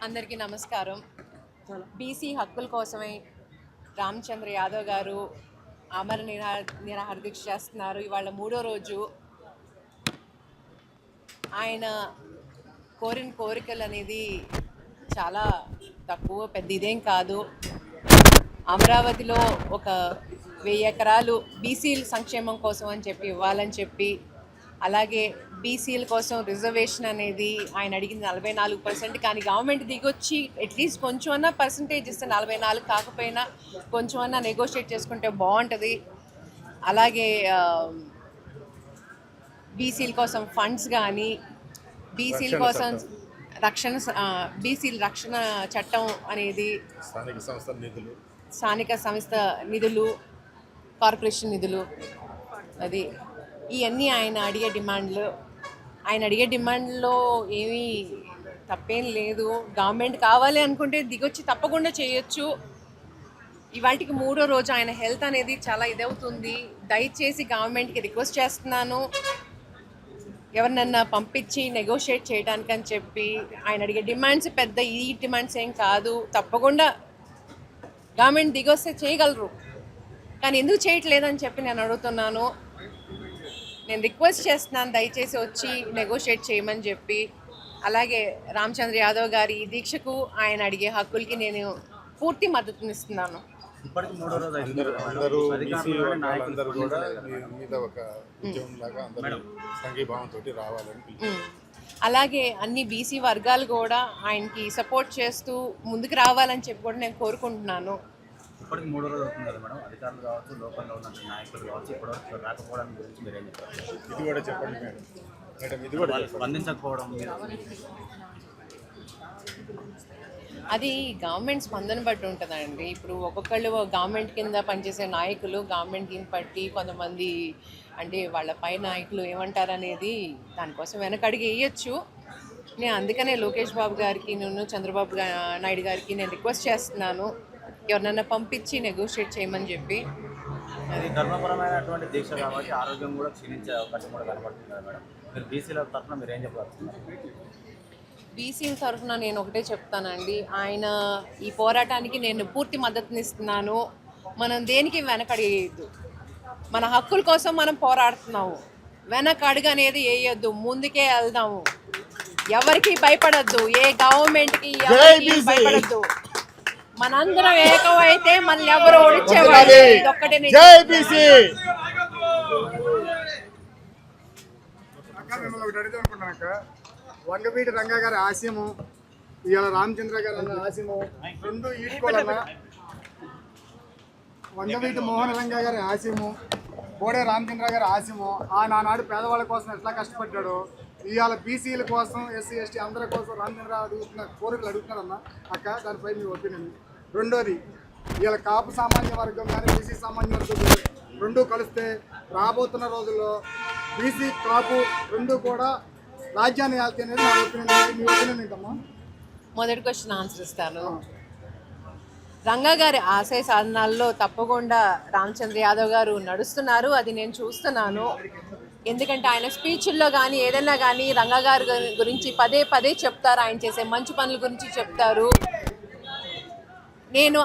అందరికీ నమస్కారం. బీసీ హక్కుల కోసమై రామచంద్ర యాదవ్ గారు అమర నిరాహార దీక్ష చేస్తున్నారు. ఇవాళ 3వ రోజు. ఆయన కోరిన కోరికలు అనేది చాలా తక్కువ, పెద్ద ఇదేం కాదు. అమరావతిలో ఒక 1000 ఎకరాలు బీసీల సంక్షేమం కోసం అని చెప్పి ఇవ్వాలని చెప్పి, అలాగే బీసీల కోసం రిజర్వేషన్ అనేది ఆయన అడిగింది 44%. కానీ గవర్నమెంట్ దిగొచ్చి అట్లీస్ట్ కొంచెం అన్నా పర్సంటేజ్ ఇస్తే 44 కాకపోయినా కొంచెం అన్నా నెగోషియేట్ చేసుకుంటే బాగుంటుంది. అలాగే బీసీల కోసం ఫండ్స్ కానీ, బీసీల కోసం బీసీల రక్షణ చట్టం అనేది, స్థానిక సంస్థ నిధులు, కార్పొరేషన్ నిధులు, అది ఇవన్నీ ఆయన అడిగే డిమాండ్లో ఏమీ తప్పేం లేదు. గవర్నమెంట్ కావాలి అనుకుంటే దిగొచ్చి తప్పకుండా చేయొచ్చు. ఇవాటికి 3వ రోజు. ఆయన హెల్త్ అనేది చాలా ఇదవుతుంది. దయచేసి గవర్నమెంట్కి రిక్వెస్ట్ చేస్తున్నాను, ఎవరినన్నా పంపించి నెగోషియేట్ చేయడానికి అని చెప్పి. ఆయన అడిగే డిమాండ్స్ పెద్ద ఈ డిమాండ్స్ ఏం కాదు. తప్పకుండా గవర్నమెంట్ దిగొస్తే చేయగలరు, కానీ ఎందుకు చేయట్లేదని చెప్పి నేను అడుగుతున్నాను. నేను రిక్వెస్ట్ చేస్తున్నాను, దయచేసి వచ్చి నెగోషియేట్ చేయమని చెప్పి. అలాగే రామచంద్ర యాదవ్ గారి ఈ దీక్షకు, ఆయన అడిగే హక్కులకి నేను పూర్తి మద్దతునిస్తున్నాను. అలాగే అన్ని బీసీ వర్గాలు కూడా ఆయనకి సపోర్ట్ చేస్తూ ముందుకు రావాలని చెప్పి కూడా నేను కోరుకుంటున్నాను. ఇప్పటికి 3 రోజులు అవుతుంది కదా మేడం, అధికారులు కావచ్చు, లోకల్లో ఉన్న నాయకులు కావచ్చు, ఇప్పటివరకు రాకపోవడం గురించి మీరు ఏం చెప్తారు? ఇది కూడా చెప్పండి మేడం, ఇది కూడా స్పందించకపోవడం. అది గవర్నమెంట్ స్పందన బట్టి ఉంటుందండి. ఇప్పుడు ఒక్కొక్కళ్ళు గవర్నమెంట్ కింద పనిచేసే నాయకులు గవర్నమెంట్ కింద పట్టి, కొంతమంది అంటే వాళ్ళ పై నాయకులు ఏమంటారనేది దానికోసం వెనకడిగి వేయచ్చు. నేను అందుకనే లోకేష్ బాబు గారికి, చంద్రబాబు నాయుడు గారికి నేను రిక్వెస్ట్ చేస్తున్నాను, ఎవరినైనా పంపించి నెగోషియేట్ చేయమని చెప్పి. అది ధర్మపరమైనటువంటి దీక్ష కాబట్టి ఆరోగ్యం కూడా క్షీణించే అవకాశం కూడా కనపడుతుంది కదా మేడం. మీరు బీసీల తరఫున మీరు ఏం చెప్పాల్సింది? బీసీల తరఫున నేను ఒకటే చెప్తానండి, ఆయన ఈ పోరాటానికి నేను పూర్తి మద్దతునిస్తున్నాను. మనం దేనికి వెనకడిగేయద్దు. మన హక్కుల కోసం మనం పోరాడుతున్నాము. వెనకడుగు అనేది వేయొద్దు, ముందుకే వెళ్దాము. ఎవరికి భయపడద్దు, ఏ గవర్నమెంట్కి ఎవరికి భయపడద్దు. మనందరం ఏకమైతే మనల్ని ఎవరు ఓడించేవాళ్ళు. వంగవీటి రంగా గారి ఆశయము, ఇవాళ రామచంద్ర గారి ఆశయము రెండు ఈడుకోవాలన్నా. వంగవీటి మోహన రంగా గారి ఆశయము, బోడే రామచంద్ర గారి ఆశయము. నానాడు పేదవాళ్ళ కోసం ఎట్లా కష్టపడ్డాడో ఇవాళ బీసీల కోసం, ఎస్సీ ఎస్టీ అందరి కోసం రామచంద్ర అడుగుతున్న కోరికలు అడుగుతున్నారన్న అక్క, దానిపై మీ ఒపీనియన్. రెండోది, ఇవాళ కాపు సామాన్య వర్గం కానీ బీసీ సామాన్య వర్గం రెండు కలిస్తే రాబోతున్న రోజుల్లో బీసీ కాపు రెండు కూడా రాజ్యాన్ని వెళ్తే అనేది నా ఒపీనియన్. మీ ఒపీనియన్ ఏంటమ్మా? మొదటి క్వశ్చన్ ఆన్సర్ ఇస్తాను. రంగా గారి ఆశయ సాధనాల్లో తప్పకుండా రామచంద్ర యాదవ్ గారు నడుస్తున్నారు, అది నేను చూస్తున్నాను. ఎందుకంటే ఆయన స్పీచ్ల్లో కానీ ఏదైనా కానీ రంగా గారి గురించి పదే పదే చెప్తారు. ఆయన చేసే మంచి పనుల గురించి చెప్తారు. నేను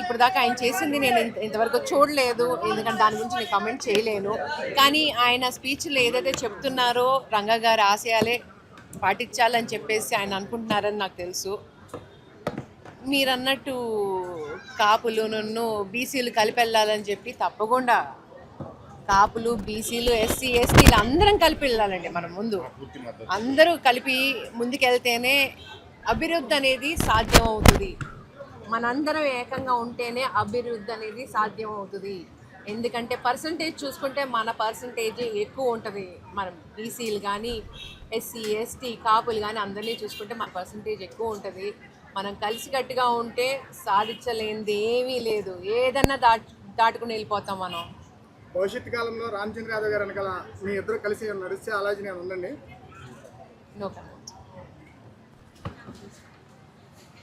ఇప్పుడు దాకా ఆయన చేసింది నేను ఇంతవరకు చూడలేదు, ఎందుకంటే దాని గురించి నేను కమెంట్ చేయలేను. కానీ ఆయన స్పీచ్లో ఏదైతే చెప్తున్నారో రంగా గారి ఆశయాలే పాటించాలని చెప్పేసి ఆయన అనుకుంటున్నారని నాకు తెలుసు. మీరన్నట్టు కాపులు బీసీలు కలిపి వెళ్ళాలని చెప్పి, తప్పకుండా కాపులు, బీసీలు, ఎస్సీ ఎస్టీలు అందరం కలిపి వెళ్ళాలండి. మనం ముందు అందరూ కలిపి ముందుకెళ్తేనే అభివృద్ధి అనేది సాధ్యం అవుతుంది. మనందరం ఏకంగా ఉంటేనే అభివృద్ధి అనేది సాధ్యం అవుతుంది. ఎందుకంటే పర్సంటేజ్ చూసుకుంటే మన పర్సంటేజ్ ఎక్కువ ఉంటుంది. మనం బీసీలు కానీ, ఎస్సీ ఎస్టీ, కాపులు కానీ అందరినీ చూసుకుంటే మన పర్సంటేజ్ ఎక్కువ ఉంటుంది. మనం కలిసికట్టుగా ఉంటే సాధించలేనిది ఏమీ లేదు. ఏదన్నా దాటుకుని వెళ్ళిపోతాం మనం. భవిష్యత్తు కాలంలో రామచంద్ర యాదవ్ గారు వెనకాల మీ ఇద్దరు కలిసి నడిస్తే అలాగే నేను ఉండండి. No comment.